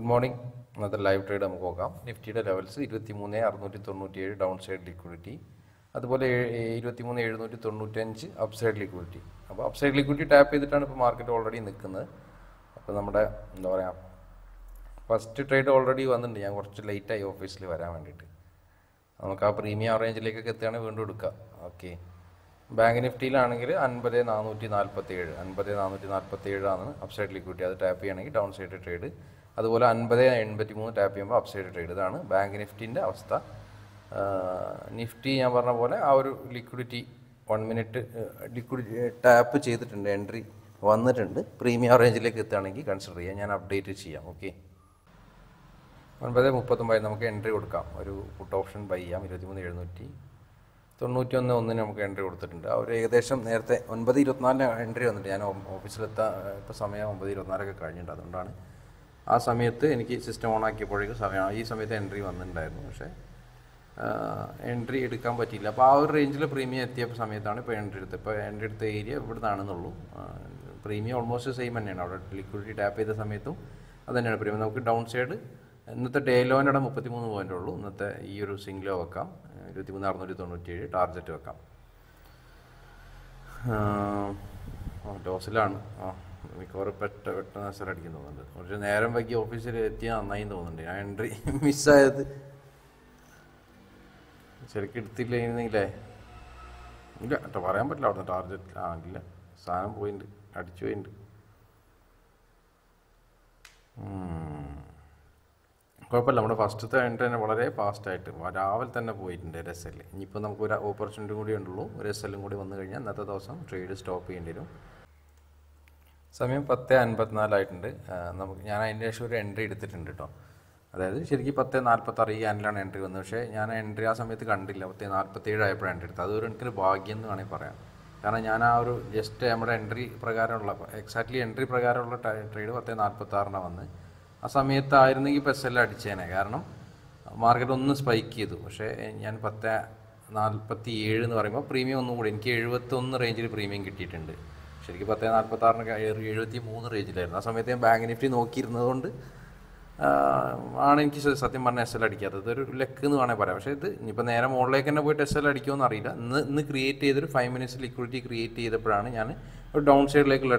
Good morning. ഇന്നത്തെ live trade നമുക്ക് നോക്കാം. നിഫ്റ്റിയുടെ ലെവൽസ് 23,697 ഡൗൺ സൈഡ് ലിക്വിഡിറ്റി, അതുപോലെ 23,795 അപ്പ് സൈഡ് ലിക്വിഡിറ്റി. അപ്പോൾ അപ്പ് സൈഡ് ലിക്വിഡിറ്റി ടാപ്പ് ചെയ്തിട്ടാണ് ഇപ്പോൾ മാർക്കറ്റ് ഓൾറെഡി നിൽക്കുന്നത്. അപ്പോൾ നമ്മുടെ എന്താ പറയുക, ഫസ്റ്റ് ട്രേഡ് ഓൾറെഡി വന്നിട്ടുണ്ട്. ഞാൻ കുറച്ച് ലേറ്റായി ഓഫീസിൽ വരാൻ വേണ്ടിയിട്ട്. നമുക്ക് ആ പ്രീമിയം റേഞ്ചിലേക്കൊക്കെ എത്തുകയാണെങ്കിൽ വീണ്ടും എടുക്കാം. ഓക്കെ, ബാങ്ക് നിഫ്റ്റിയിലാണെങ്കിൽ 50,447 50,447 ആണ് അപ്പ് സൈഡ് ലിക്വിഡിറ്റി. അത് ടാപ്പ് ചെയ്യുകയാണെങ്കിൽ ഡൗൺ സൈഡ് ട്രേഡ്. അതുപോലെ 50,083 ടാപ്പ് ചെയ്യുമ്പോൾ അപ്പ് സൈഡ് ട്രേഡ്. ഇതാണ് ബാങ്ക് നിഫ്റ്റിൻ്റെ അവസ്ഥ. നിഫ്റ്റി ഞാൻ പറഞ്ഞ പോലെ ആ ഒരു ലിക്വിഡിറ്റി 1 മിനിറ്റ് ലിക്വിഡിറ്റി ടാപ്പ് ചെയ്തിട്ടുണ്ട്, എൻട്രി വന്നിട്ടുണ്ട്. പ്രീമിയം റേഞ്ചിലേക്ക് എത്തുകയാണെങ്കിൽ കൺസിഡർ ചെയ്യാം, ഞാൻ അപ്ഡേറ്റ് ചെയ്യാം. ഓക്കെ, 9:39 നമുക്ക് എൻട്രി കൊടുക്കാം. ഒരു പുട്ട് ഓപ്ഷൻ ബൈ ചെയ്യാം. 23,791 നമുക്ക് എൻട്രി കൊടുത്തിട്ടുണ്ട്. അവർ ഏകദേശം നേരത്തെ 9:24 എൻട്രി വന്നിട്ട് ഞാൻ ഓഫീസിലെത്താൻ ഇപ്പോൾ സമയം 9:24 കഴിഞ്ഞിട്ടുണ്ട്. അതുകൊണ്ടാണ് ആ സമയത്ത് എനിക്ക് സിസ്റ്റം ഓൺ ആക്കിയപ്പോഴേക്കും ഈ സമയത്ത് എൻട്രി വന്നിട്ടുണ്ടായിരുന്നു. പക്ഷേ എൻട്രി എടുക്കാൻ പറ്റിയില്ല. അപ്പോൾ ആ ഒരു റേഞ്ചിൽ പ്രീമിയം എത്തിയ സമയത്താണ് ഇപ്പോൾ എൻട്രി എടുത്തത്. ഇപ്പോൾ എൻട്രി എടുത്ത ഏരിയ ഇവിടെ നിന്നാണെന്നുള്ളൂ. പ്രീമിയം ഓൾമോസ്റ്റ് സെയിം തന്നെയാണ്. അവിടെ ലിക്വിഡിറ്റി ടാപ്പ് ചെയ്ത സമയത്തും അത് തന്നെയാണ് പ്രീമിയം. നമുക്ക് ഡൗൺ സൈഡ് ഇന്നത്തെ ഡേ ലോൻ്റെ 33 പോയിൻ്റ് ഉള്ളൂ. ഇന്നത്തെ ഈ ഒരു സിംഗിളോ വെക്കാം. 23,697 ടാർജറ്റ് വെക്കാം. ലോസിലാണ്. മിക്കവാറും പെട്ടെന്ന് അസർ അടിക്കാൻ തോന്നുന്നുണ്ട്. കുറച്ച് നേരം വൈകി ഓഫീസിൽ എത്തിയാൽ നന്നായി തോന്നുന്നുണ്ട്. ഞാൻ എൻട്രി മിസ്സായത് ശരിക്കും എടുത്തില്ലെങ്കിലേ ഇല്ല കേട്ടോ, പറയാൻ പറ്റില്ല. അവിടുന്ന് ടാർജറ്റ് ഇല്ല, സാധനം പോയിട്ടുണ്ട്, അടിച്ചു പോയിട്ടുണ്ട്. കുഴപ്പമില്ല. നമ്മുടെ ഫസ്റ്റത്തെ എൻട്രി തന്നെ വളരെ ഫാസ്റ്റായിട്ട് രാവിലെ തന്നെ പോയിട്ടുണ്ട് ഒരു SL. ഇനിയിപ്പോൾ നമുക്കൊരു ഓപ്പർച്യൂണിറ്റി കൂടി ഉണ്ടുള്ളൂ. ഒരു SL കൂടി വന്നു കഴിഞ്ഞാൽ ഇന്നത്തെ ദിവസം ട്രേഡ് സ്റ്റോപ്പ് ചെയ്യേണ്ടി വരും. സമയം 10:54 ആയിട്ടുണ്ട്. ഞാൻ അതിൻ്റെ ശേഷം ഒരു എൻട്രി എടുത്തിട്ടുണ്ട് കേട്ടോ. അതായത് ശരിക്കും 10:46 ഈ ആൻഡിലാണ് എൻട്രി വന്നത്. പക്ഷേ ഞാൻ എൻട്രി ആ സമയത്ത് കണ്ടില്ല. 10:47 ആയപ്പോഴാണ് എൻട്രി എടുത്തത്. അതൊരു എനിക്കൊരു ഭാഗ്യം എന്ന് വേണമെങ്കിൽ പറയാം. കാരണം ഞാൻ ആ ഒരു ജസ്റ്റ് നമ്മുടെ എൻട്രി പ്രകാരമുള്ള എക്സാക്ട്ലി എൻട്രി പ്രകാരമുള്ള ട്രേഡ് 10:46 വന്ന് ആ സമയത്തായിരുന്നെങ്കിൽ ഇപ്പോൾ SL അടിച്ചേനെ. കാരണം മാർക്കറ്റ് ഒന്ന് സ്പൈക്ക് ചെയ്തു. പക്ഷേ ഞാൻ 10:47 എന്ന് പറയുമ്പോൾ പ്രീമിയം ഒന്നും കൂടി എനിക്ക് 71 റേഞ്ചിൽ പ്രീമിയം കിട്ടിയിട്ടുണ്ട്. ശരിക്കും 10:46 73 റേഞ്ചിലായിരുന്നു. ആ സമയത്ത് ഞാൻ ബാങ്ക് നിഫ്റ്റി നോക്കിയിരുന്നത് കൊണ്ട് ആണ് എനിക്ക് സത്യം പറഞ്ഞാൽ SL അടിക്കാത്തത്. ഇതൊരു ലെക്ക് എന്ന് വേണമെങ്കിൽ പറയാം. പക്ഷേ ഇത് ഇനിയിപ്പോൾ നേരെ മുകളിലേക്ക് തന്നെ പോയിട്ട് SL അടിക്കുമെന്ന് അറിയില്ല. ഇന്ന് ക്രിയേറ്റ് ചെയ്തൊരു 5 മിനിറ്റ്സ് ലിക്വിഡിറ്റി ക്രിയേറ്റ് ചെയ്തപ്പോഴാണ് ഞാൻ ഒരു ഡൗൺ സൈഡിലേക്കുള്ള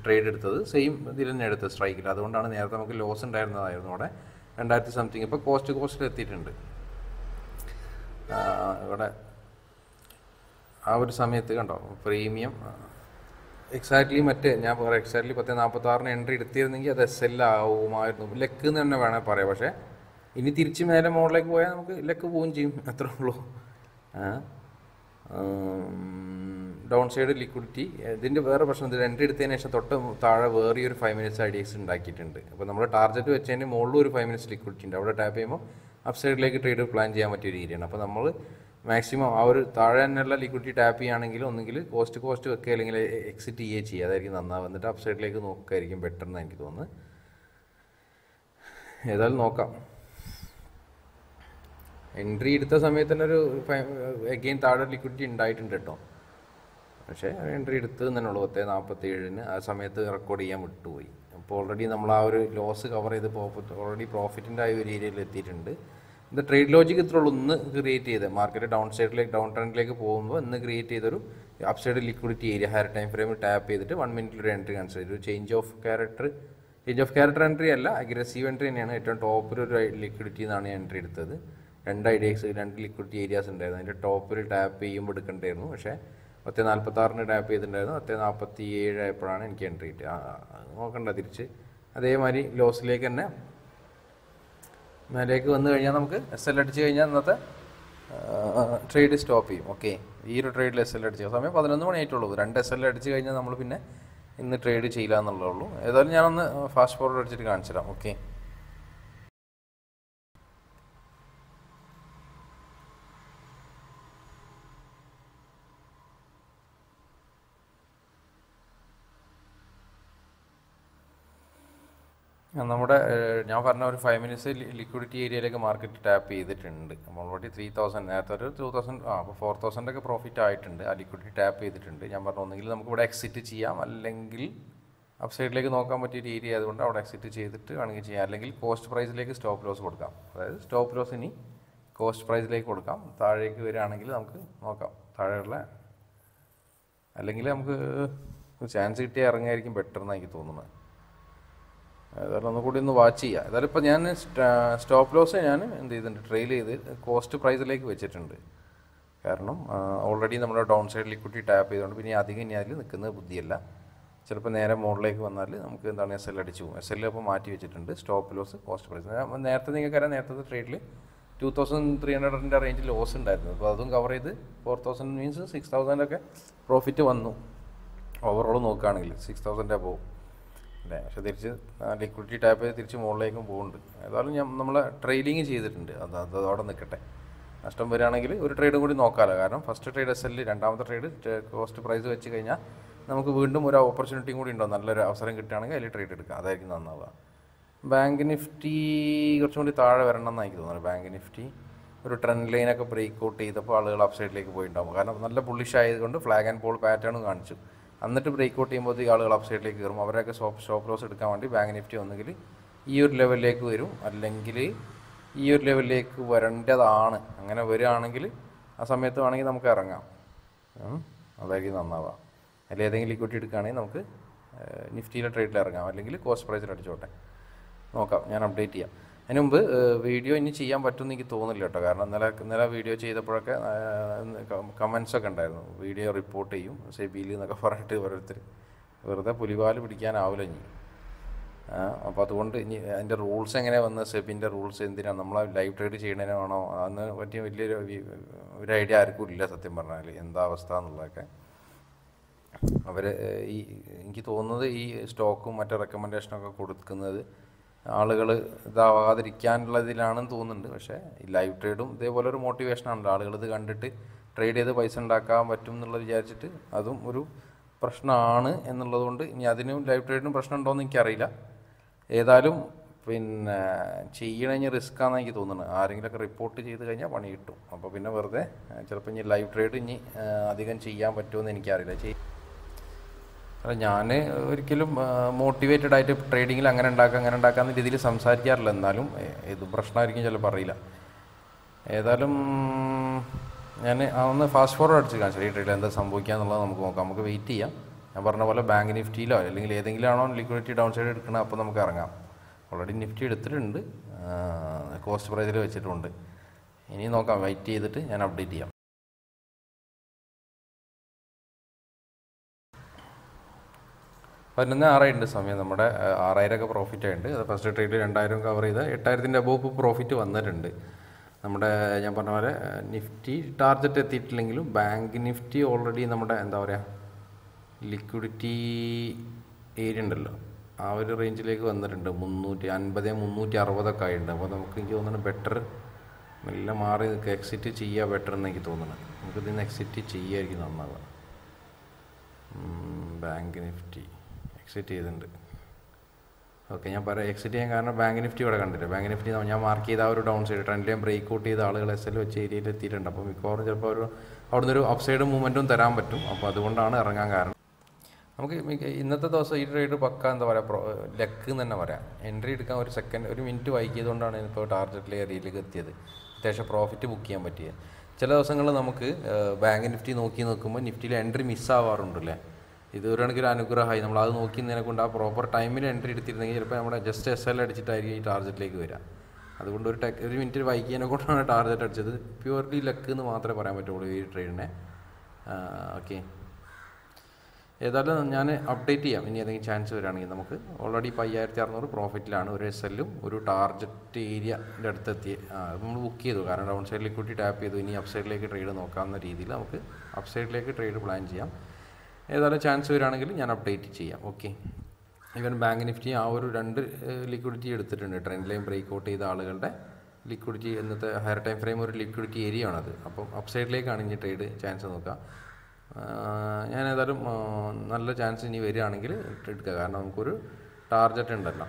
ട്രേഡ് എടുത്തത്. സെയിം ഇതിൽ തന്നെ എടുത്തത് സ്ട്രൈക്കിൽ. അതുകൊണ്ടാണ് നേരത്തെ നമുക്ക് ലോസ് ഉണ്ടായിരുന്നതായിരുന്നു അവിടെ 2000 സംതിങ്. ഇപ്പോൾ കോസ്റ്റിൽ എത്തിയിട്ടുണ്ട്. ഇവിടെ ആ ഒരു സമയത്ത് കണ്ടോ പ്രീമിയം എക്സാക്ട്ലി ഞാൻ പറയാം എക്സാക്ട്ലി 10:46 എൻട്രി എടുത്തിരുന്നെങ്കിൽ അത് SL ആവുമായിരുന്നു. ലെക്ക് എന്ന് തന്നെ വേണമെങ്കിൽ പറയാം. പക്ഷേ ഇനി തിരിച്ച് മേലെ മുകളിലേക്ക് പോയാൽ നമുക്ക് ലെക്ക് പോവുകയും ചെയ്യും, അത്രേ ഉള്ളൂ. ഡൗൺ സൈഡ് ലിക്വിഡിറ്റി ഇതിൻ്റെ വേറെ പ്രശ്നം, ഇത് എൻട്രി എടുത്തതിന് ശേഷം തൊട്ട് താഴെ വേറെ ഒരു 5 മിനിറ്റ്സ് IDX ഉണ്ടാക്കിയിട്ടുണ്ട്. അപ്പോൾ നമ്മൾ ടാർജറ്റ് വെച്ചതിന് മുകളിൽ ഒരു 5 മിനിറ്റ്സ് ലിക്വിഡിറ്റി ഉണ്ട്. അവിടെ ടാപ്പ് ചെയ്യുമ്പോൾ അപ്പ് സൈഡിലേക്ക് ട്രേഡ് പ്ലാൻ ചെയ്യാൻ പറ്റിയ ഒരു ഏരിയയാണ്. അപ്പോൾ നമ്മൾ മാക്സിമം ആ ഒരു താഴെ തന്നെയുള്ള ലിക്വിഡിറ്റി ടാപ്പ് ചെയ്യുകയാണെങ്കിൽ ഒന്നുകിൽ കോസ്റ്റ് വെക്കുക, അല്ലെങ്കിൽ എക്സിറ്റ് ചെയ്യുക. അതായിരിക്കും നന്നാവുക. എന്നിട്ട് അപ്പ് സൈഡിലേക്ക് നോക്കുകയായിരിക്കും ബെറ്റർ എന്ന് എനിക്ക് തോന്നുന്നത്. ഏതായാലും നോക്കാം. എൻട്രി എടുത്ത സമയത്ത് തന്നെ ഒരു അഗെയിൻ താഴെ ലിക്വിഡിറ്റി ഉണ്ടായിട്ടുണ്ട് കേട്ടോ. പക്ഷേ എൻട്രി എടുത്തത് തന്നെ ഉള്ളൂ 10:47 ആ സമയത്ത് റെക്കോർഡ് ചെയ്യാൻ വിട്ടുപോയി. അപ്പോൾ ഓൾറെഡി നമ്മൾ ആ ഒരു ലോസ് കവർ ചെയ്ത് ഓൾറെഡി പ്രോഫിറ്റിൻ്റെ ആ ഒരു ഏരിയയിൽ എത്തിയിട്ടുണ്ട്. ഇത് ട്രേഡ് ലോജിക്ക് ഇത്രയുള്ളൂ. ഇന്ന് ക്രിയേറ്റ് ചെയ്ത് മാർക്കറ്റ് ഡൗൺ ട്രെൻഡിലേക്ക് പോകുമ്പോൾ ഇന്ന് ക്രിയേറ്റ് ചെയ്തൊരു up side liquidity area higher time ഫ്രെയിമിൽ ടാപ്പ് ചെയ്തിട്ട് 1 മിനിറ്റിലൊരു എൻട്രി കൺസിഡർ ചെയ്തു. ചേഞ്ച് ഓഫ് ക്യാരക്ടർ എൻട്രി അല്ല, അഗ്രസീവ് എൻട്രി തന്നെയാണ്. ഏറ്റവും ടോപ്പിലൊരു ലിക്വിഡിറ്റി എന്നാണ് ഞാൻ എൻട്രി എടുത്തത്. 2 IDX 2 ലിക്വിഡിറ്റി ഏരിയാസ് ഉണ്ടായിരുന്നു. അതിൻ്റെ ടോപ്പിൽ ടാപ്പ് ചെയ്യുമ്പോൾ എടുക്കേണ്ടായിരുന്നു. പക്ഷേ 10:46 ടാപ്പ് ചെയ്തിട്ടുണ്ടായിരുന്നു. 10:47 ആയപ്പോഴാണ് എനിക്ക് എൻട്രി കിട്ടിയത്. നോക്കണ്ട, തിരിച്ച് അതേമാതിരി ലോസിലേക്ക് തന്നെ മേലേക്ക് വന്നു കഴിഞ്ഞാൽ നമുക്ക് SL അടിച്ച് കഴിഞ്ഞാൽ ഇന്നത്തെ ട്രേഡ് സ്റ്റോപ്പ് ചെയ്യും. ഓക്കെ, ഈ ഒരു ട്രേഡിൽ SL അടിച്ച സമയം 11 മണിയായിട്ടുള്ളൂ. 2 SL അടിച്ച് കഴിഞ്ഞാൽ നമ്മൾ പിന്നെ ഇന്ന് ട്രേഡ് ചെയ്യില്ല എന്നുള്ളതേ ഉള്ളൂ. ഏതായാലും ഞാനൊന്ന് ഫാസ്റ്റ് ഫോർവേഡ് അടിച്ചിട്ട് കാണിച്ചു തരാം. ഓക്കെ, നമ്മുടെ ഞാൻ പറഞ്ഞ ഒരു 5 മിനിറ്റ്സ് ലിക്വിഡിറ്റി ഏരിയയിലേക്ക് മാർക്കറ്റ് ടാപ്പ് ചെയ്തിട്ടുണ്ട്. ഓൾറെഡി 3,000 നേരത്തെ ഒരു 2,000 അപ്പോൾ 4,000 ഒക്കെ പ്രോഫിറ്റ് ആയിട്ടുണ്ട്. ആ ലിക്വിഡിറ്റി ടാപ്പ് ചെയ്തിട്ടുണ്ട്. ഞാൻ പറഞ്ഞു ഒന്നെങ്കിൽ നമുക്കിവിടെ എക്സിറ്റ് ചെയ്യാം, അല്ലെങ്കിൽ അപ്പ് സൈഡിലേക്ക് നോക്കാൻ പറ്റിയൊരു ഏരിയ ആയതുകൊണ്ട് അവിടെ എക്സിറ്റ് ചെയ്തിട്ട് വേണമെങ്കിൽ ചെയ്യാം. അല്ലെങ്കിൽ കോസ്റ്റ് പ്രൈസിലേക്ക് സ്റ്റോപ്പ് ലോസ് കൊടുക്കാം. അതായത് സ്റ്റോപ്പ് ലോസ് ഇനി കോസ്റ്റ് പ്രൈസിലേക്ക് കൊടുക്കാം. താഴേക്ക് വരികയാണെങ്കിൽ നമുക്ക് നോക്കാം താഴെയുള്ള, അല്ലെങ്കിൽ നമുക്ക് ചാൻസ് കിട്ടിയാൽ ഇറങ്ങായിരിക്കും ബെറ്റർ എന്നാണ് എനിക്ക് തോന്നുന്നത്. ഏതായാലും ഒന്നുകൂടി ഒന്ന് വാച്ച് ചെയ്യുക. ഏതായാലും ഇപ്പോൾ ഞാൻ സ്റ്റോപ്പ് ലോസ് ഞാൻ എന്ത് ചെയ്തിട്ടുണ്ട്, ട്രെയിൽ ചെയ്ത് കോസ്റ്റ് പ്രൈസിലേക്ക് വെച്ചിട്ടുണ്ട്. കാരണം ഓൾറെഡി നമ്മുടെ ഡൗൺ സൈഡ് ലിക്വിഡിറ്റി ടാപ്പ് ചെയ്തുകൊണ്ട് പിന്നെ അധികം ഇനി അതിൽ നിൽക്കുന്നത് ബുദ്ധിയല്ല. ചിലപ്പോൾ നേരെ മുകളിലേക്ക് വന്നാൽ നമുക്ക് എന്താണ് SL അടിച്ചു പോകും. SL അപ്പോൾ മാറ്റി വെച്ചിട്ടുണ്ട്. Stop loss cost price. നേരത്തെ നിങ്ങൾക്കറിയാം, നേരത്തെ ട്രേഡിൽ 2300 റേഞ്ചിൽ ലോസ് ഉണ്ടായിരുന്നു. അപ്പോൾ അതും കവർ ചെയ്ത് 4000 മീൻസ് 6000 ഒക്കെ പ്രോഫിറ്റ് വന്നു. ഓവറോൾ നോക്കുകയാണെങ്കിൽ 6000 പോകും അല്ലേ. പക്ഷേ തിരിച്ച് ലിക്വിഡിറ്റി ടാപ്പ് ചെയ്ത് തിരിച്ച് മുകളിലേക്കും പോകുന്നുണ്ട്. ഏതായാലും നമ്മൾ ട്രെയിലിങ് ചെയ്തിട്ടുണ്ട്. അത് അവിടെ നിൽക്കട്ടെ. നഷ്ടം വരികയാണെങ്കിൽ ഒരു ട്രേഡും കൂടി നോക്കാമല്ലോ. കാരണം ഫസ്റ്റ് ട്രേഡ് SL, രണ്ടാമത്തെ ട്രേഡ് കോസ്റ്റ് പ്രൈസ് വെച്ച് കഴിഞ്ഞാൽ നമുക്ക് വീണ്ടും ഒരു ഓപ്പർച്യൂണിറ്റിയും കൂടി ഉണ്ടോ, നല്ലൊരു അവസരം കിട്ടുകയാണെങ്കിൽ അതിൽ ട്രേഡ് എടുക്കുക. അതായിരിക്കും നന്നാവുക. ബാങ്ക് നിഫ്റ്റി കുറച്ചും കൂടി താഴെ വരണം എന്നാണ് എനിക്ക് തോന്നുന്നത്. ബാങ്ക് നിഫ്റ്റി ഒരു ട്രെൻഡ് ലൈനൊക്കെ ബ്രേക്ക് ഔട്ട് ചെയ്തപ്പോൾ ആളുകൾ അപ്പ് സൈഡിലേക്ക് പോയിട്ടുണ്ടാകും. കാരണം നല്ല ബുള്ളിഷ് ആയതുകൊണ്ട് ഫ്ലാഗ് ആൻഡ് പോൾ പാറ്റേൺ കാണിച്ചു. എന്നിട്ട് ബ്രേക്ക് ഔട്ട് ചെയ്യുമ്പോൾ ആളുകൾ അപ്പ് സൈഡിലേക്ക് കയറും. അവരൊക്കെ സ്റ്റോപ്പ് ലോസ് എടുക്കാൻ വേണ്ടി ബാങ്ക് നിഫ്റ്റി ഒന്നുകിൽ ഈ ഒരു ലെവലിലേക്ക് വരും, അല്ലെങ്കിൽ ഈ ഒരു ലെവലിലേക്ക് വരേണ്ടതാണ്. അങ്ങനെ വരികയാണെങ്കിൽ ആ സമയത്ത് വേണമെങ്കിൽ നമുക്ക് ഇറങ്ങാം. അതായിരിക്കും നന്നാവുക. അതിൽ ഏതെങ്കിലും ലിക്വിഡിറ്റി എടുക്കുകയാണെങ്കിൽ നമുക്ക് നിഫ്റ്റിയിലെ ട്രേഡിൽ ഇറങ്ങാം, അല്ലെങ്കിൽ കോസ്റ്റ് പ്രൈസിൽ അടിച്ചോട്ടെ. നോക്കാം, ഞാൻ അപ്ഡേറ്റ് ചെയ്യാം. അതിന് മുമ്പ് വീഡിയോ ഇനി ചെയ്യാൻ പറ്റുമെന്ന് എനിക്ക് തോന്നുന്നില്ല കേട്ടോ. കാരണം ഇന്നലെ വീഡിയോ ചെയ്തപ്പോഴൊക്കെ കമൻസൊക്കെ ഉണ്ടായിരുന്നു, വീഡിയോ റിപ്പോർട്ട് ചെയ്യും സെബിയിൽ എന്നൊക്കെ പറഞ്ഞിട്ട് ഓരോരുത്തർ. വെറുതെ പുലിവാല് പിടിക്കാനാവില്ല ഇനി. അപ്പോൾ അതുകൊണ്ട് ഇനി അതിൻ്റെ റൂൾസ് എങ്ങനെ വന്ന്, സെബിൻ്റെ റൂൾസ് എന്തിനാണ്, നമ്മൾ ലൈവ് ട്രേഡ് ചെയ്യണതിനാണോ, അതിനെ പറ്റിയ ഒരു ഐഡിയ ആർക്കും ഇല്ല സത്യം പറഞ്ഞാൽ, എന്താ അവസ്ഥ എന്നുള്ളതൊക്കെ. അവർ എനിക്ക് തോന്നുന്നത് ഈ സ്റ്റോക്കും മറ്റേ റെക്കമെൻഡേഷനൊക്കെ കൊടുക്കുന്നത് ആളുകൾ ഇതാവാതിരിക്കാനുള്ളതിലാണെന്ന് തോന്നുന്നുണ്ട്. പക്ഷേ ഈ ലൈവ് ട്രേഡും ഇതേപോലെ ഒരു മോട്ടിവേഷനാണല്ലോ. ആളുകൾ ഇത് കണ്ടിട്ട് ട്രേഡ് ചെയ്ത് പൈസ ഉണ്ടാക്കാൻ പറ്റും എന്നുള്ളത് വിചാരിച്ചിട്ട് അതും ഒരു പ്രശ്നമാണ് എന്നുള്ളതുകൊണ്ട് ഇനി അതിനും ലൈവ് ട്രേഡിനും പ്രശ്നം ഉണ്ടോയെന്ന് എനിക്കറിയില്ല. ഏതായാലും പിന്നെ ചെയ്യണമെങ്കിൽ റിസ്ക്കാണെന്ന് എനിക്ക് തോന്നുന്നത്. ആരെങ്കിലുമൊക്കെ റിപ്പോർട്ട് ചെയ്ത് കഴിഞ്ഞാൽ പണി കിട്ടും. അപ്പോൾ പിന്നെ വെറുതെ ചിലപ്പോൾ ഇനി ലൈവ് ട്രേഡ് ഇനി അധികം ചെയ്യാൻ പറ്റുമെന്ന് എനിക്കറിയില്ല. ഞാൻ ഒരിക്കലും മോട്ടിവേറ്റഡ് ആയിട്ട് ട്രേഡിങ്ങിൽ അങ്ങനെ ഉണ്ടാക്കാമെന്ന രീതിയിൽ സംസാരിക്കാറില്ല. എന്നാലും ഇത് പ്രശ്നമായിരിക്കും ചിലപ്പോൾ, അറിയില്ല. ഏതായാലും ഞാൻ ഒന്ന് ഫാസ്റ്റ് ഫോർവേഡ് അടിച്ച് കാണിച്ചു ഈ ട്രേഡിൽ എന്താ സംഭവിക്കുക എന്നുള്ളത് നമുക്ക് നോക്കാം. നമുക്ക് വെയിറ്റ് ചെയ്യാം. ഞാൻ പറഞ്ഞ പോലെ ബാങ്ക് നിഫ്റ്റിയിലോ അല്ലെങ്കിൽ ഏതെങ്കിലും ആണോ ലിക്വിഡിറ്റി ഡൗൺ സൈഡ് എടുക്കണം, അപ്പോൾ നമുക്ക് ഇറങ്ങാം. ഓൾറെഡി നിഫ്റ്റി എടുത്തിട്ടുണ്ട്, കോസ്റ്റ് പ്രൈസിൽ വെച്ചിട്ടുണ്ട്. ഇനി നോക്കാം, വെയിറ്റ് ചെയ്തിട്ട് ഞാൻ അപ്ഡേറ്റ് ചെയ്യാം. 11:06 സമയം. നമ്മുടെ 6000 പ്രോഫിറ്റ് ആയിട്ടുണ്ട്. അത് ഫസ്റ്റ് ട്രേഡിൽ 2000 കവർ ചെയ്ത് 8000 അബോവ് പ്രോഫിറ്റ് വന്നിട്ടുണ്ട്. നമ്മുടെ ഞാൻ പറഞ്ഞ പോലെ നിഫ്റ്റി ടാർഗറ്റ് എത്തിയിട്ടില്ലെങ്കിലും ബാങ്ക് നിഫ്റ്റി ഓൾറെഡി നമ്മുടെ എന്താ പറയുക ലിക്വിഡിറ്റി ഏരിയ ഉണ്ടല്ലോ, ആ ഒരു റേഞ്ചിലേക്ക് വന്നിട്ടുണ്ട്. 350, 360 ആയിട്ടുണ്ട്. അപ്പോൾ നമുക്ക് എനിക്ക് തോന്നുന്നു ബെറ്റർ മെല്ലെ മാറി നിൽക്കുക, എക്സിറ്റ് ചെയ്യുക ബെറ്റർ എന്ന് എനിക്ക് തോന്നുന്നത്. നമുക്കിതിൽ നിന്ന് എക്സിറ്റ് ചെയ്യുമായിരിക്കും നന്നാവുക. ബാങ്ക് നിഫ്റ്റി എക്സിറ്റ് ചെയ്തിട്ടുണ്ട്. ഓക്കെ, ഞാൻ പറയാം എക്സിറ്റ് ചെയ്യാൻ കാരണം ബാങ്ക് നിഫ്റ്റി ഇവിടെ കണ്ടില്ല. ബാങ്ക് നിഫ്റ്റി ഞാൻ മാർക്ക് ചെയ്ത ആ ഒരു down side trend line break out ചെയ്ത ആളുകൾ SL വെച്ച ഏരിയയിൽ എത്തിയിട്ടുണ്ട്. അപ്പോൾ മിക്കവാറും ചിലപ്പോൾ അവിടുന്ന് ഒരു അപ്പ് സൈഡ് മൂവ്മെൻറ്റും തരാൻ പറ്റും. അപ്പോൾ അതുകൊണ്ടാണ് ഇറങ്ങാൻ കാരണം. നമുക്ക് ഇന്നത്തെ ദിവസം ഈ ട്രേഡ് പക്ക എന്താ പറയുക ലക്ക് എന്ന് തന്നെ പറയാം. എൻട്രി എടുക്കാൻ ഒരു മിനിറ്റ് വൈകിയതുകൊണ്ടാണ് ഇപ്പോൾ ടാർഗറ്റ് ഏരിയയിലേക്ക് എത്തിയത്. അത്യാവശ്യം പ്രോഫിറ്റ് ബുക്ക് ചെയ്യാൻ പറ്റിയത്. ചില ദിവസങ്ങളിൽ നമുക്ക് ബാങ്ക് നിഫ്റ്റി നോക്കി നിൽക്കുമ്പോൾ നിഫ്റ്റിയിൽ എൻട്രി മിസ്സാവാറുണ്ടല്ലേ. ഇത് ഒരു കണക്കൊരു അനുഗ്രഹമായി. നമ്മളത് നോക്കുന്നതിനെ കൊണ്ട് ആ പ്രോപ്പർ ടൈമിൽ എൻട്രി എടുത്തിരുന്നെങ്കിൽ ചിലപ്പോൾ നമ്മുടെ ജസ്റ്റ് SL അടിച്ചിട്ടായിരിക്കും ഈ ടാർഗറ്റിലേക്ക് വരിക. അതുകൊണ്ട് ഒരു മിനിറ്റ് വൈകിയതിനെ കൊണ്ടാണ് ടാർഗറ്റ് അടിച്ചത്. പ്യുവർലി ലക്ക് എന്ന് മാത്രമേ പറയാൻ പറ്റുള്ളൂ ഈ ട്രേഡിനെ. ഓക്കെ, ഏതായാലും ഞാൻ അപ്ഡേറ്റ് ചെയ്യാം ഇനി ഏതെങ്കിലും ചാൻസ് വരികയാണെങ്കിൽ. നമുക്ക് ഓൾറെഡി ഇപ്പോൾ 5600 പ്രോഫിറ്റിലാണ്. ഒരു SLഉം ഒരു ടാർഗറ്റ് ഏരിയൻ്റെ അടുത്തെത്തി. നമ്മൾ ബുക്ക് ചെയ്തു, കാരണം ഡൗൺ സൈഡ് ലിക്വിഡിറ്റി ടാപ്പ് ചെയ്തു. ഇനി അപ്പ് സൈഡിലേക്ക് ട്രേഡ് നോക്കാവുന്ന രീതിയിൽ നമുക്ക് അപ്പ് സൈഡിലേക്ക് ട്രേഡ് പ്ലാൻ ചെയ്യാം. ഏതായാലും ചാൻസ് വരികയാണെങ്കിൽ ഞാൻ അപ്ഡേറ്റ് ചെയ്യാം. ഓക്കെ, ഈവൻ ബാങ്ക് നിഫ്റ്റി ആ ഒരു 2 ലിക്വിഡിറ്റി എടുത്തിട്ടുണ്ട്. ട്രെൻഡ് ലൈൻ ബ്രേക്ക് ഔട്ട് ചെയ്ത ആളുകളുടെ ലിക്വിഡിറ്റി ഇന്നത്തെ ഹയർ ടൈം ഫ്രെയിം ഒരു ലിക്വിഡിറ്റി ഏരിയ ആണത്. അപ്പം അപ്പ് സൈഡിലേക്കാണ് ഇനി ട്രേഡ് ചാൻസ് നോക്കുക. ഞാൻ ഏതായാലും നല്ല ചാൻസ് ഇനി വരികയാണെങ്കിൽ എടുക്കുക, കാരണം നമുക്കൊരു ടാർഗറ്റ് ഉണ്ടല്ലോ.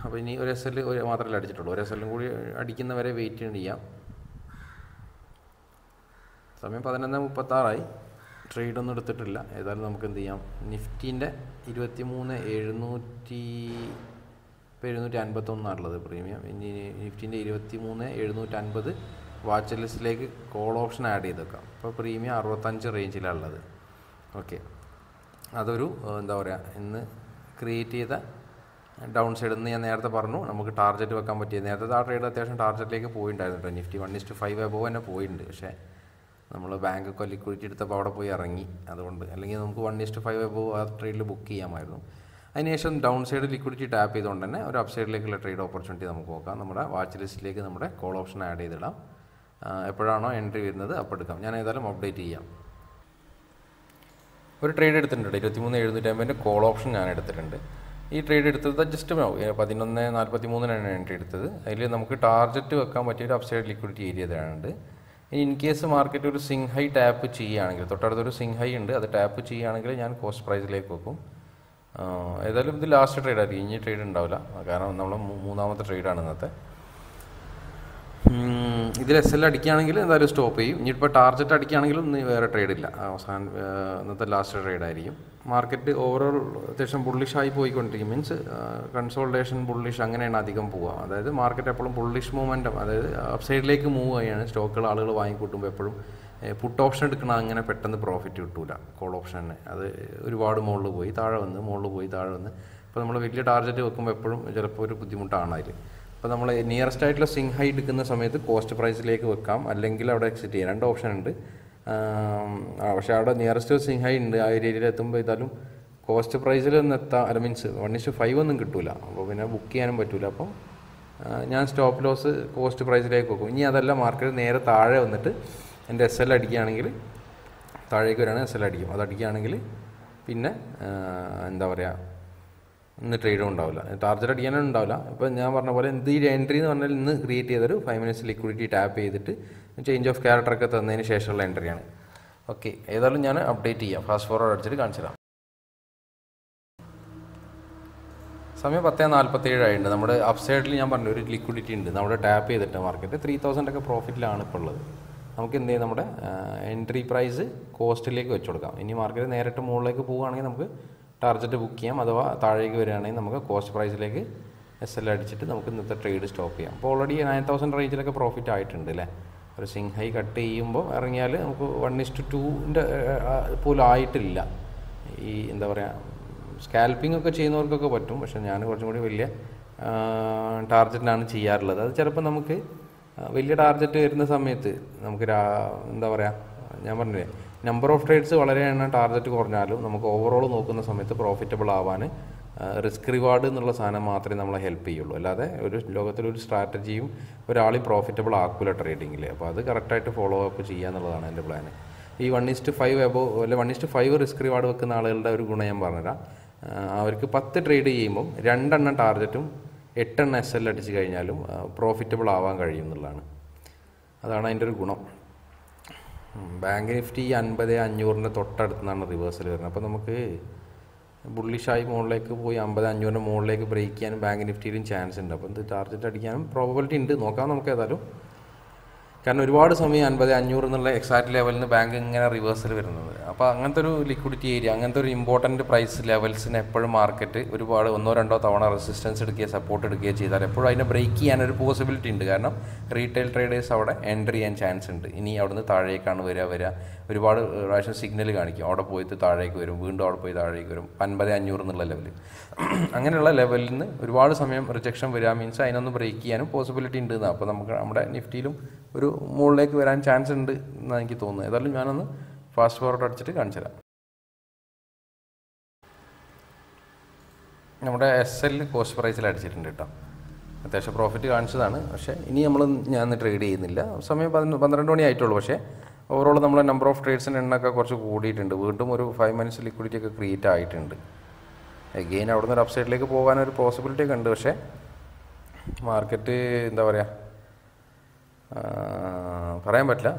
അപ്പോൾ ഇനി ഒരു SL മാത്രമല്ല അടിച്ചിട്ടുള്ളൂ, ഒരു SLഉം കൂടി അടിക്കുന്നവരെ വെയിറ്റ് ചെയ്യാം. സമയം 11:36. ട്രേഡൊന്നും എടുത്തിട്ടില്ല. ഏതായാലും നമുക്ക് എന്ത് ചെയ്യാം, നിഫ്റ്റീൻ്റെ 23,751 പ്രീമിയം. ഇനി നിഫ്റ്റീൻ്റെ 23,750 വാച്ച് ലിസ്റ്റിലേക്ക് കോൾ ഓപ്ഷൻ ആഡ് ചെയ്ത് വെക്കാം. അപ്പോൾ പ്രീമിയം 65 റേഞ്ചിലാണ് ഉള്ളത്. ഓക്കെ, അതൊരു എന്താ പറയുക, ഇന്ന് ക്രിയേറ്റ് ചെയ്ത ഡൗൺ സൈഡ് എന്ന് ഞാൻ നേരത്തെ പറഞ്ഞു. നമുക്ക് ടാർഗറ്റ് വെക്കാൻ പറ്റിയത് നേരത്തെ ആ ട്രേഡ് അത്യാവശ്യം ടാർഗറ്റിലേക്ക് പോയിട്ടുണ്ടായിരുന്നു കേട്ടോ. നിഫ്റ്റി 1:5 എബോവ് തന്നെ പോയിട്ടുണ്ട്. പക്ഷേ നമ്മൾ ബാങ്കൊക്കെ ലിക്വിഡിറ്റി എടുത്തപ്പോൾ അവിടെ പോയി ഇറങ്ങി. അതുകൊണ്ട് അല്ലെങ്കിൽ നമുക്ക് 1:5 എബോവ് ആ ട്രേഡിൽ ബുക്ക് ചെയ്യാമായിരുന്നു. അതിനുശേഷം ഡൗൺ സൈഡ് ലിക്വിഡിറ്റി ടാപ്പ് ചെയ്തുകൊണ്ട് തന്നെ ഒരു അപ്പ് സൈഡിലേക്കുള്ള ട്രേഡ് ഓപ്പർച്യൂണിറ്റി നമുക്ക് നോക്കാം. നമ്മുടെ വാച്ച് ലിസ്റ്റിലേക്ക് നമ്മുടെ കോൾ ഓപ്ഷൻ ആഡ് ചെയ്തിടാം. എപ്പോഴാണോ എൻട്രി വരുന്നത് അപ്പോൾ എടുക്കാം. ഞാൻ ഏതായാലും അപ്ഡേറ്റ് ചെയ്യാം. ഒരു ട്രേഡ് എടുത്തിട്ടുണ്ട് 23,750 കോൾ ഓപ്ഷൻ ഞാൻ എടുത്തിട്ടുണ്ട്. ഈ ട്രേഡ് എടുത്തത് ജസ്റ്റ് 11:43 എൻട്രി എടുത്തത്. അതിൽ നമുക്ക് ടാർഗറ്റ് വെക്കാൻ പറ്റിയ ഒരു അപ്സൈഡ് ലിക്വിഡിറ്റി ഏരിയ തരാനുണ്ട്. ഇനി ഇൻ കേസ് മാർക്കറ്റ് ഒരു സിങ് ഹൈ ടാപ്പ് ചെയ്യുകയാണെങ്കിൽ, തൊട്ടടുത്തൊരു സിങ് ഹൈ ഉണ്ട്, അത് ടാപ്പ് ചെയ്യുകയാണെങ്കിൽ ഞാൻ കോസ്റ്റ് പ്രൈസിലേക്ക് വെക്കും. ഏതായാലും ഇത് ലാസ്റ്റ് ട്രേഡ് ആയിരിക്കും, ഇനി ട്രേഡ് ഉണ്ടാവില്ല. കാരണം നമ്മൾ മൂന്നാമത്തെ ട്രേഡാണ് ഇന്നത്തെ. ഇതിൽ SL അടിക്കുകയാണെങ്കിൽ എന്തായാലും സ്റ്റോപ്പ് ചെയ്യും. ഇനിയിപ്പോൾ ടാർഗറ്റ് അടിക്കുകയാണെങ്കിലും ഇന്ന് വേറെ ട്രേഡ് ഇല്ല. അവസാനം ഇന്നത്തെ ലാസ്റ്റ് ട്രേഡ് ആയിരിക്കും. മാർക്കറ്റ് ഓവറോൾ അത്യാവശ്യം ബുള്ളിഷായി പോയിക്കൊണ്ടിരിക്കും. മീൻസ് കൺസോൾട്ടേഷൻ ബുള്ളിഷ് അങ്ങനെയാണ് അധികം പോവുക. അതായത് മാർക്കറ്റ് എപ്പോഴും ബുള്ളിഷ് മൂവ്മെൻറ്റും, അതായത് അപ്സൈഡിലേക്ക് മൂവ് ചെയ്യുകയാണ്. സ്റ്റോക്കുകൾ ആളുകൾ വാങ്ങിക്കൂട്ടുമ്പോൾ എപ്പോഴും പുട്ട് ഓപ്ഷൻ എടുക്കണം, അങ്ങനെ പെട്ടെന്ന് പ്രോഫിറ്റ് കിട്ടൂല. കോൾ ഓപ്ഷൻ തന്നെ അത് ഒരുപാട് മുകളിൽ പോയി താഴെ വന്ന്, മുകളിൽ പോയി താഴെ വന്ന്. അപ്പോൾ നമ്മൾ വലിയ ടാർഗറ്റ് വെക്കുമ്പോൾ എപ്പോഴും ചിലപ്പോൾ ഒരു ബുദ്ധിമുട്ടാണ് അതിൽ. അപ്പോൾ നമ്മൾ നിയറസ്റ്റ് ആയിട്ടുള്ള സിങ് ഹൈ എടുക്കുന്ന സമയത്ത് കോസ്റ്റ് പ്രൈസിലേക്ക് വെക്കാം, അല്ലെങ്കിൽ അവിടെ എക്സിറ്റ് ചെയ്യാം. 2 ഓപ്ഷൻ ഉണ്ട്. പക്ഷേ അവിടെ നിയറസ്റ്റ് സിങ് ഹൈ ഉണ്ട്. ആ ഏരിയയിൽ എത്തുമ്പോൾ ഏതായാലും കോസ്റ്റ് പ്രൈസിൽ ഒന്ന് എത്താം, അല്ല മീൻസ് 1:5 ഒന്നും കിട്ടില്ല. അപ്പോൾ പിന്നെ ബുക്ക് ചെയ്യാനും പറ്റില്ല. അപ്പോൾ ഞാൻ സ്റ്റോപ്പ് ലോസ് കോസ്റ്റ് പ്രൈസിലേക്ക് വെക്കും. ഇനി അതല്ല, മാർക്കറ്റ് നേരെ താഴെ വന്നിട്ട് എൻ്റെ SL അടിക്കുകയാണെങ്കിൽ, താഴേക്ക് വരികയാണെങ്കിൽ SL അടിക്കും. അതടിക്കുകയാണെങ്കിൽ പിന്നെ എന്താ പറയുക, ഇന്ന് ട്രേഡും ഉണ്ടാവില്ല, ടാർഗറ്റ് അടിക്കാനും ഉണ്ടാവില്ല. ഇപ്പോൾ ഞാൻ പറഞ്ഞ പോലെ ഈ എൻട്രി എന്ന് പറഞ്ഞാൽ ഇന്ന് ക്രിയേറ്റ് ചെയ്തൊരു 5 മിനിറ്റ്സ് ലിക്വിഡിറ്റി ടാപ്പ് ചെയ്തിട്ട് ചേഞ്ച് ഓഫ് ക്യാരക്ടറൊക്കെ തന്നതിന് ശേഷമുള്ള എൻട്രിയാണ്. ഓക്കെ, ഏതായാലും ഞാൻ അപ്ഡേറ്റ് ചെയ്യാം. ഫാസ്റ്റ് ഫോർവേഡ് അടിച്ചിട്ട് കാണിച്ചു തരാം. സമയം 10:47 ആയിട്ടുണ്ട്. നമ്മുടെ അപ്പ് സൈഡിൽ ഞാൻ പറഞ്ഞു ഒരു ലിക്വിഡിറ്റി ഉണ്ട്. നമ്മുടെ ടാപ്പ് ചെയ്തിട്ട് മാർക്കറ്റ് 3,000 ഒക്കെ പ്രോഫിറ്റിലാണ് ഇപ്പോൾ ഉള്ളത്. നമുക്ക് എന്ത് ചെയ്യും, നമ്മുടെ എൻട്രി പ്രൈസ് കോസ്റ്റിലേക്ക് വെച്ച് കൊടുക്കാം. ഇനി മാർക്കറ്റ് നേരിട്ട് മുകളിലേക്ക് പോവുകയാണെങ്കിൽ നമുക്ക് ടാർഗറ്റ് ബുക്ക് ചെയ്യാം. അഥവാ താഴേക്ക് വരികയാണെങ്കിൽ നമുക്ക് കോസ്റ്റ് പ്രൈസിലേക്ക് SL അടിച്ചിട്ട് നമുക്ക് ഇന്നത്തെ ട്രേഡ് സ്റ്റോപ്പ് ചെയ്യാം. അപ്പോൾ ഓൾറെഡി 9,000 റേഞ്ചിലൊക്കെ പ്രോഫിറ്റ് ആയിട്ടുണ്ട് അല്ലേ. ഒരു സിങ് ഹൈ കട്ട് ചെയ്യുമ്പോൾ ഇറങ്ങിയാൽ നമുക്ക് 1:2 പോലും ആയിട്ടില്ല. ഈ എന്താ പറയുക, സ്കാൽപ്പിംഗ് ഒക്കെ ചെയ്യുന്നവർക്കൊക്കെ പറ്റും. പക്ഷേ ഞാൻ കുറച്ചും കൂടി വലിയ ടാർഗറ്റിനാണ് ചെയ്യാറുള്ളത്. അത് ചിലപ്പോൾ നമുക്ക് വലിയ ടാർഗറ്റ് വരുന്ന സമയത്ത് നമുക്ക് എന്താ പറയുക, ഞാൻ പറഞ്ഞില്ലേ, നമ്പർ ഓഫ് ട്രേഡ്സ് വളരെ ടാർഗറ്റ് കുറഞ്ഞാലും നമുക്ക് ഓവറോൾ നോക്കുന്ന സമയത്ത് പ്രോഫിറ്റബിൾ ആവാൻ റിസ്ക് റിവാർഡ് എന്നുള്ള സാധനം മാത്രമേ നമ്മളെ ഹെൽപ്പ് ചെയ്യുള്ളൂ. അല്ലാതെ ഒരു ലോകത്തിലൊരു സ്ട്രാറ്റജിയും ഒരാളെയും പ്രോഫിറ്റബിൾ ആക്കില്ല ട്രേഡിങ്ങിൽ. അപ്പോൾ അത് കറക്റ്റായിട്ട് ഫോളോ അപ്പ് ചെയ്യുക എന്നുള്ളതാണ് എൻ്റെ പ്ലാൻ. ഈ 1:5 എബോവ് അല്ലെ 1:5 റിസ്ക് റിവാർഡ് വെക്കുന്ന ആളുകളുടെ ഒരു ഗുണം ഞാൻ പറഞ്ഞുതരാം. അവർക്ക് 10 ട്രേഡ് ചെയ്യുമ്പം 2 ടാർഗറ്റും 8 SL അടിച്ച് കഴിഞ്ഞാലും പ്രോഫിറ്റബിൾ ആവാൻ കഴിയും എന്നുള്ളതാണ്. അതാണ് അതിൻ്റെ ഒരു ഗുണം. ബാങ്ക് നിഫ്റ്റി 50,500 തൊട്ടടുത്തുനിന്നാണ് റിവേഴ്സൽ വരുന്നത്. അപ്പോൾ നമുക്ക് ബുള്ളിഷായി മുകളിലേക്ക് പോയി 50,500 മുകളിലേക്ക് ബ്രേക്ക് ചെയ്യാനും ബാങ്ക് നിഫ്റ്റിയിലും ചാൻസ് ഉണ്ട്. അപ്പോൾ ഇത് ടാർഗറ്റ് അടിക്കാനും പ്രോബബിലിറ്റി ഉണ്ട്. നോക്കാം നമുക്ക് ഏതായാലും. കാരണം ഒരുപാട് സമയം 50,500 എന്നുള്ള എക്സാക്ട് ലെവലിൽ നിന്ന് ബാങ്ക് ഇങ്ങനെ റിവേഴ്സൽ വരുന്നത്. അപ്പോൾ അങ്ങനത്തെ ഒരു ലിക്വിഡിറ്റി ഏരിയ, അങ്ങനത്തെ ഒരു ഇമ്പോർട്ടൻറ്റ് പ്രൈസ് ലെവൽസിന് എപ്പോഴും മാർക്കറ്റ് ഒരുപാട് 1-2 തവണ റെസിസ്റ്റൻസ് എടുക്കുകയോ സപ്പോർട്ട് എടുക്കുകയോ ചെയ്താൽ എപ്പോഴും അതിനെ ബ്രേക്ക് ചെയ്യാനൊരു പോസിബിലിറ്റി ഉണ്ട്. കാരണം റീറ്റെയിൽ ട്രേഡേഴ്സ് അവിടെ എൻട്രി ചെയ്യാൻ ചാൻസ് ഉണ്ട്. ഇനി അവിടുന്ന് താഴേക്കാണ് വരിക ഒരുപാട് പ്രാവശ്യം സിഗ്നൽ കാണിക്കും. അവിടെ പോയിട്ട് താഴേക്ക് വരും, വീണ്ടും അവിടെ പോയി താഴേക്ക് വരും. 50,500 എന്നുള്ള ലെവൽ, അങ്ങനെയുള്ള ലെവലിൽ നിന്ന് ഒരുപാട് സമയം റിജക്ഷൻ വരിക മീൻസ് അതിനൊന്ന് ബ്രേക്ക് ചെയ്യാനും പോസിബിലിറ്റി ഉണ്ട്. അപ്പോൾ നമുക്ക് നമ്മുടെ നിഫ്റ്റിയിലും ഒരു മുകളിലേക്ക് വരാൻ ചാൻസ് ഉണ്ട് എന്നാണ് എനിക്ക് തോന്നുന്നത്. ഏതായാലും ഞാനൊന്ന് ഫാസ്റ്റ് ഫോർവേഡ് അടിച്ചിട്ട് കാണിച്ചു തരാം. നമ്മുടെ SL കോസ്റ്റ് പ്രൈസിൽ അടിച്ചിട്ടുണ്ട് കേട്ടോ. അത്യാവശ്യം പ്രോഫിറ്റ് കാണിച്ചതാണ്. പക്ഷേ ഇനി ഞാൻ ട്രേഡ് ചെയ്യുന്നില്ല. സമയം 12 മണി ആയിട്ടുള്ളൂ. പക്ഷേ ഓവറോൾ നമ്മളെ നമ്പർ ഓഫ് ട്രേഡ്സിൻ്റെ എണ്ണമൊക്കെ കുറച്ച് കൂടിയിട്ടുണ്ട്. വീണ്ടും ഒരു 5 മിനിറ്റ്സ് ലിക്വിഡിറ്റി ഒക്കെ ക്രിയേറ്റ് ആയിട്ടുണ്ട്. എഗെയിൻ അവിടെ നിന്ന് ഒരു അപ്സൈഡിലേക്ക് പോകാനൊരു പോസിബിലിറ്റി ഒക്കെ ഉണ്ട്. പക്ഷേ മാർക്കറ്റ് എന്താ പറയുക, പറയാൻ പറ്റില്ല.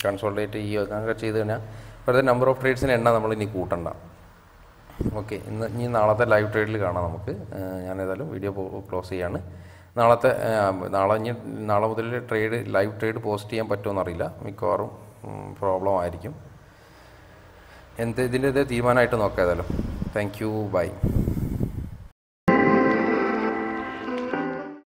കൺസോൾട്ടേറ്റ് ചെയ്യുകയൊക്കെ ചെയ്ത് കഴിഞ്ഞാൽ ഇപ്പോഴത്തെ നമ്പർ ഓഫ് ട്രേഡ്സിൻ്റെ എണ്ണം നമ്മൾ ഇനി കൂട്ടണ്ട. ഓക്കെ, ഇനി നാളത്തെ ലൈവ് ട്രേഡിൽ കാണാം നമുക്ക്. ഞാൻ ഏതായാലും വീഡിയോ ക്ലോസ് ചെയ്യാണ്. നാളെ മുതൽ ലൈവ് ട്രേഡ് പോസ്റ്റ് ചെയ്യാൻ പറ്റുമോ എന്നറിയില്ല. മിക്കവാറും പ്രോബ്ലം ആയിരിക്കും. ഇതിൻ്റെ തീരുമാനമായിട്ട് നോക്കാം ഏതായാലും. Thank you, by.